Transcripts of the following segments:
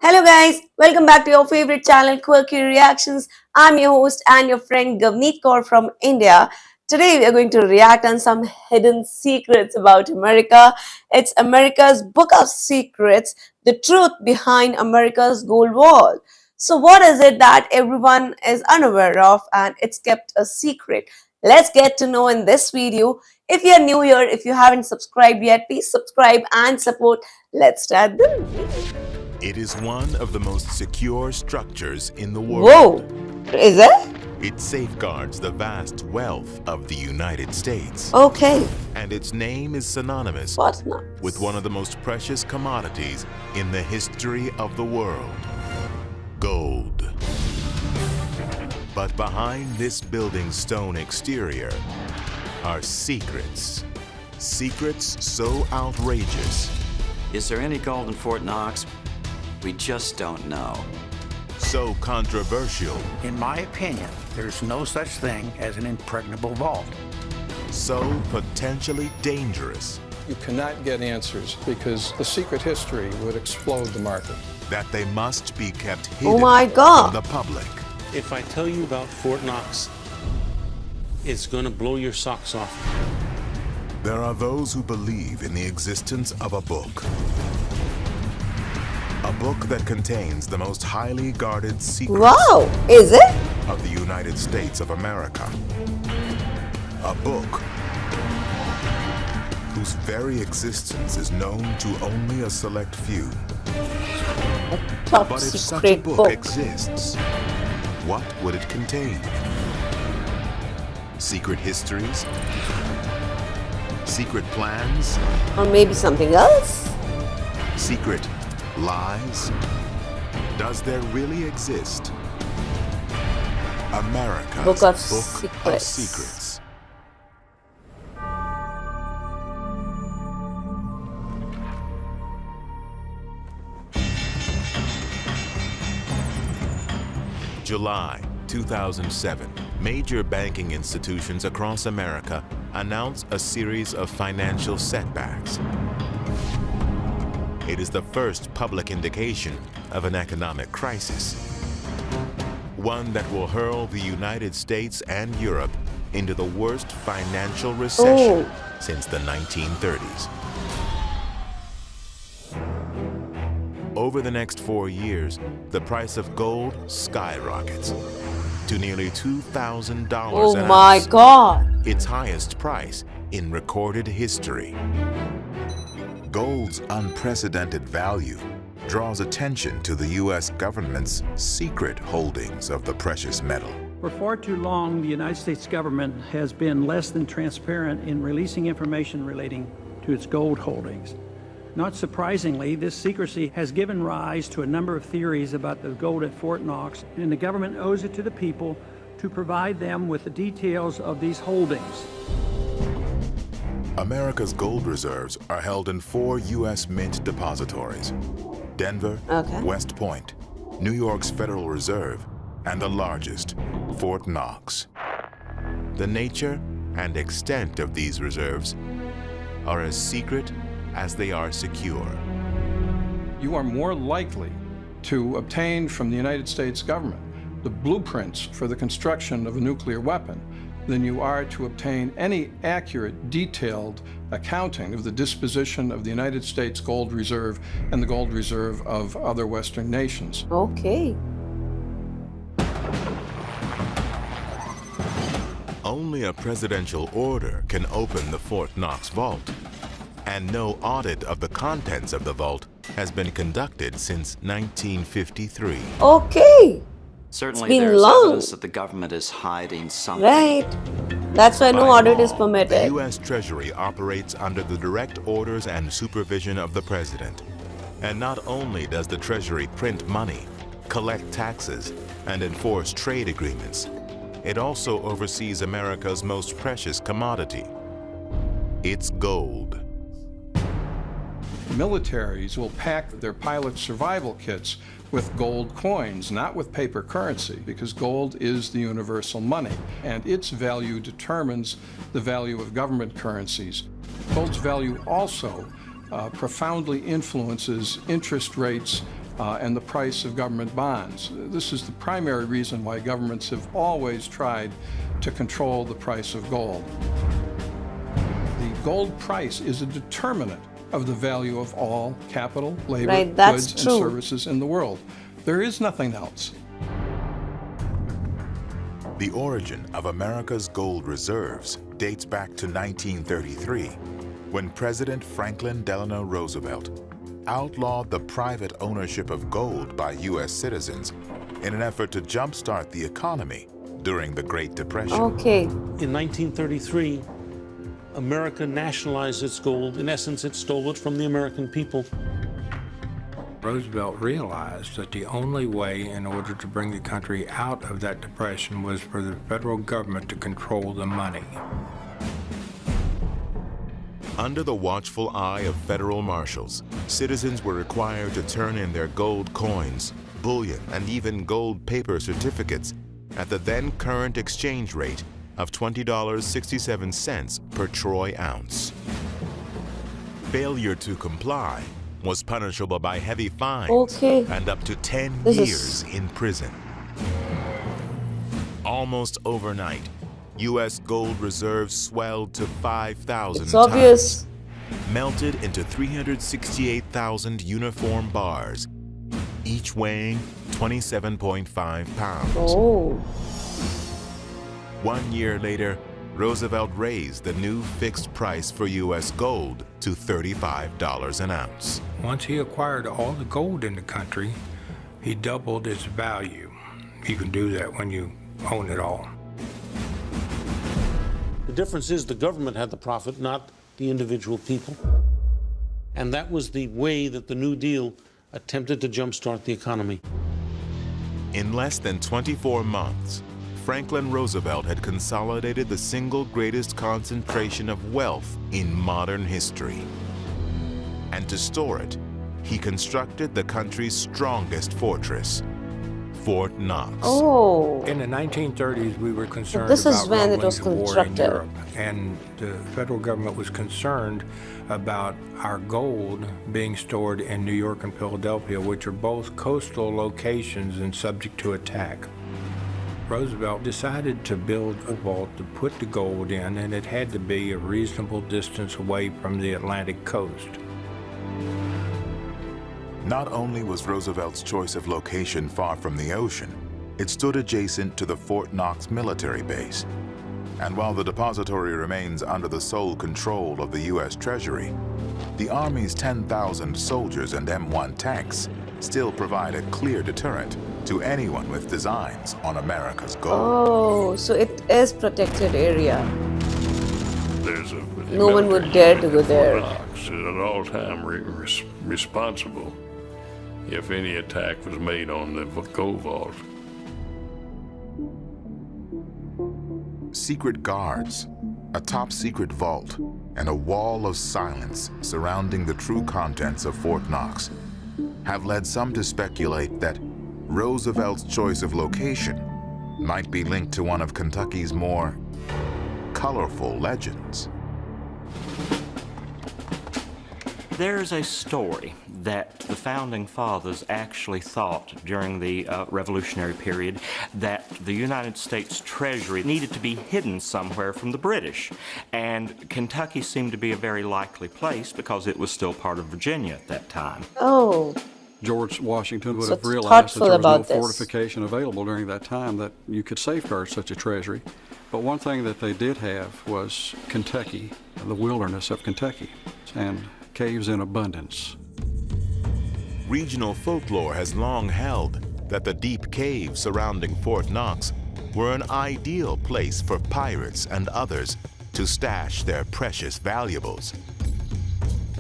Hello guys, welcome back to your favorite channel Quirky Reactions. I'm your host and your friend Gavneet Kaur from India. Today we are going to react on some hidden secrets about America. It's America's Book of Secrets, the truth behind America's Gold Wall. So what is it that everyone is unaware of and it's kept a secret? Let's get to know in this video. If you're new here, if you haven't subscribed yet, please subscribe and support. Let's start the video. It is one of the most secure structures in the Whoa, world. is it? It safeguards the vast wealth of the United States. Okay, And its name is synonymous what's not? with one of the most precious commodities in the history of the world: gold. But behind this building's stone exterior are secrets. Secrets so outrageous, Is there any gold in Fort Knox? We just don't know. so controversial, In my opinion, there's no such thing as an impregnable vault. so potentially dangerous You cannot get answers because the secret history would explode the market. that they must be kept hidden Oh my God. from the public. If I tell you about Fort Knox, it's gonna blow your socks off. There are those who believe in the existence of a book. A book that contains the most highly guarded secrets Wow, is it? of the United States of America. A book whose very existence is known to only a select few. Top But if such a secret book book. exists, what would it contain? Secret histories? Secret plans? Or maybe something else? Secret lies? Does there really exist America's Book of Book of Secrets. Secrets? July 2007, major banking institutions across America announced a series of financial setbacks. It is the first public indication of an economic crisis, one that will hurl the United States and Europe into the worst financial recession since the 1930s. Over the next 4 years, the price of gold skyrockets to nearly $2,000 Oh an my ounce, God. its highest price in recorded history. Gold's unprecedented value draws attention to the U.S. government's secret holdings of the precious metal. For far too long, the United States government has been less than transparent in releasing information relating to its gold holdings. Not surprisingly, this secrecy has given rise to a number of theories about the gold at Fort Knox, and the government owes it to the people to provide them with the details of these holdings. America's gold reserves are held in 4 U.S. Mint depositories: Denver, Okay. West Point, New York's Federal Reserve, and the largest, Fort Knox. The nature and extent of these reserves are as secret as they are secure. You are more likely to obtain from the United States government the blueprints for the construction of a nuclear weapon than you are to obtain any accurate, detailed accounting of the disposition of the United States gold reserve and the gold reserve of other Western nations. Okay. Only a presidential order can open the Fort Knox vault, and no audit of the contents of the vault has been conducted since 1953. Okay. Certainly been there's long. evidence that the government is hiding something. Right. That's why no By audit is law, permitted. The U.S. Treasury operates under the direct orders and supervision of the President. And not only does the Treasury print money, collect taxes, and enforce trade agreements, it also oversees America's most precious commodity: its gold. Militaries will pack their pilot survival kits with gold coins, not with paper currency, because gold is the universal money, and its value determines the value of government currencies. Gold's value also profoundly influences interest rates and the price of government bonds. This is the primary reason why governments have always tried to control the price of gold. The gold price is a determinant of the value of all capital, labor, Right, that's goods, true. and services in the world. There is nothing else. The origin of America's gold reserves dates back to 1933, when President Franklin Delano Roosevelt outlawed the private ownership of gold by U.S. citizens in an effort to jumpstart the economy during the Great Depression. Okay. In 1933, America nationalized its gold. In essence, it stole it from the American people. Roosevelt realized that the only way in order to bring the country out of that depression was for the federal government to control the money. Under the watchful eye of federal marshals, citizens were required to turn in their gold coins, bullion, and even gold paper certificates at the then current exchange rate of $20.67 per troy ounce. Failure to comply was punishable by heavy fines Okay. and up to 10 This years is- in prison. Almost overnight, U.S. gold reserves swelled to 5,000 It's tons, obvious. melted into 368,000 uniform bars, each weighing 27.5 pounds. Oh. 1 year later, Roosevelt raised the new fixed price for U.S. gold to $35 an ounce. Once he acquired all the gold in the country, he doubled its value. You can do that when you own it all. The difference is the government had the profit, not the individual people. And that was the way that the New Deal attempted to jumpstart the economy. In less than 24 months, Franklin Roosevelt had consolidated the single greatest concentration of wealth in modern history. And to store it, he constructed the country's strongest fortress, Fort Knox. Oh. In the 1930s, we were concerned This is about when it rumblings was of war in constructed. Europe, and the federal government was concerned about our gold being stored in New York and Philadelphia, which are both coastal locations and subject to attack. Roosevelt decided to build a vault to put the gold in, and it had to be a reasonable distance away from the Atlantic coast. Not only was Roosevelt's choice of location far from the ocean, it stood adjacent to the Fort Knox military base. And while the depository remains under the sole control of the U.S. Treasury, the Army's 10,000 soldiers and M1 tanks still provide a clear deterrent to anyone with designs on America's gold. Oh, so it is protected area. There's a No one would dare to go there. Knox is at all time responsible if any attack was made on the gold vault. Secret guards, a top-secret vault, and a wall of silence surrounding the true contents of Fort Knox have led some to speculate that Roosevelt's choice of location might be linked to one of Kentucky's more colorful legends. There's a story that the Founding Fathers actually thought during the Revolutionary period that the United States Treasury needed to be hidden somewhere from the British. And Kentucky seemed to be a very likely place because it was still part of Virginia at that time. Oh. George Washington would So have it's realized that thoughtful there was no about this. fortification available during that time that you could safeguard such a treasury. But one thing that they did have was Kentucky, the wilderness of Kentucky, and caves in abundance. Regional folklore has long held that the deep caves surrounding Fort Knox were an ideal place for pirates and others to stash their precious valuables.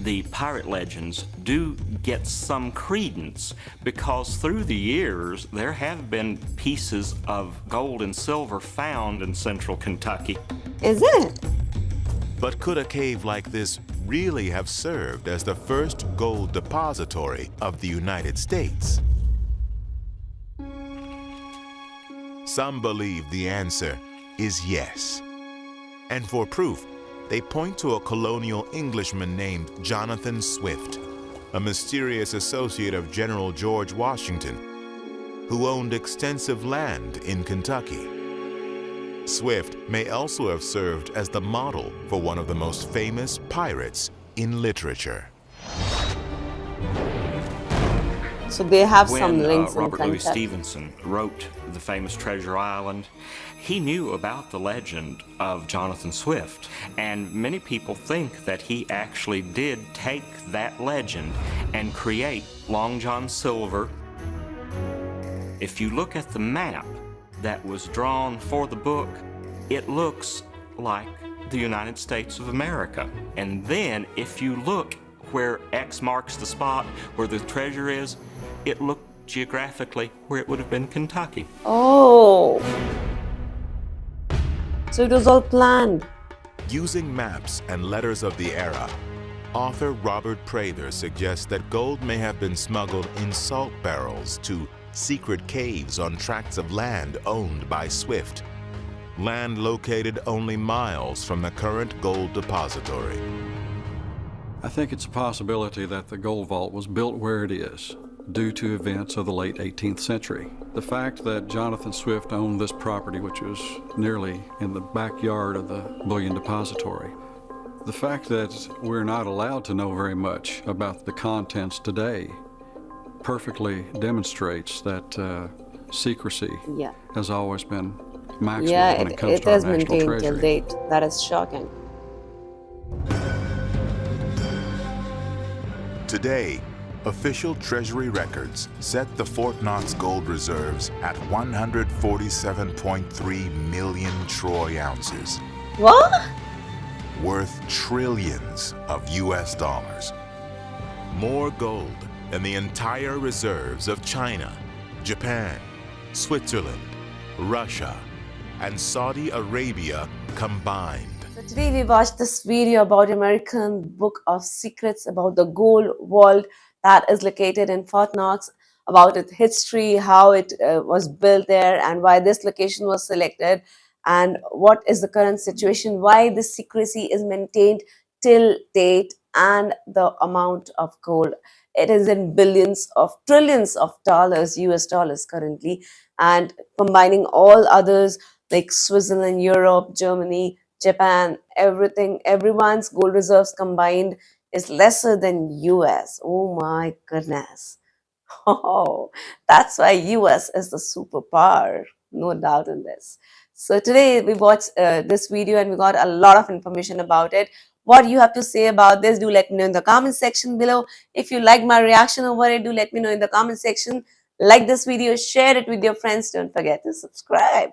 The pirate legends do get some credence because through the years there have been pieces of gold and silver found in central Kentucky. Is it? But could a cave like this really have served as the first gold depository of the United States? Some believe the answer is yes. And for proof, they point to a colonial Englishman named Jonathan Swift, a mysterious associate of General George Washington, who owned extensive land in Kentucky. Swift may also have served as the model for one of the most famous pirates in literature. So they have some When links in Robert Louis Kentucky. Stevenson wrote the famous Treasure Island, he knew about the legend of Jonathan Swift, and many people think that he actually did take that legend and create Long John Silver. If you look at the map that was drawn for the book, it looks like the United States of America. And then if you look where X marks the spot where the treasure is, it looked geographically where it would have been Kentucky. Oh. So it was all planned. Using maps and letters of the era, author Robert Prather suggests that gold may have been smuggled in salt barrels to secret caves on tracts of land owned by Swift, land located only miles from the current gold depository. I think it's a possibility that the gold vault was built where it is due to events of the late 18th century. The fact that Jonathan Swift owned this property, which was nearly in the backyard of the bullion depository, the fact that we're not allowed to know very much about the contents today perfectly demonstrates that secrecy Yeah. has always been maximal Yeah, when it it comes to our is national maintained till treasury. date. That is shocking. Today, official Treasury records set the Fort Knox gold reserves at 147.3 million troy ounces, What? worth trillions of US dollars. More gold than the entire reserves of China, Japan, Switzerland, Russia, and Saudi Arabia combined. So today we watched this video about American Book of Secrets about the gold vault that is located in Fort Knox, about its history, how it was built there, and why this location was selected, and what is the current situation, why this secrecy is maintained till date, and the amount of gold. It is in billions of trillions of dollars, US dollars currently, and combining all others like Switzerland, Europe, Germany, Japan, everything, everyone's gold reserves combined is lesser than US. Oh my goodness. Oh, that's why US is the superpower. No doubt in this. So today we watched this video and we got a lot of information about it. What you have to say about this, do let me know in the comment section below. If you like my reaction over it, do let me know in the comment section. Like this video, share it with your friends. Don't forget to subscribe.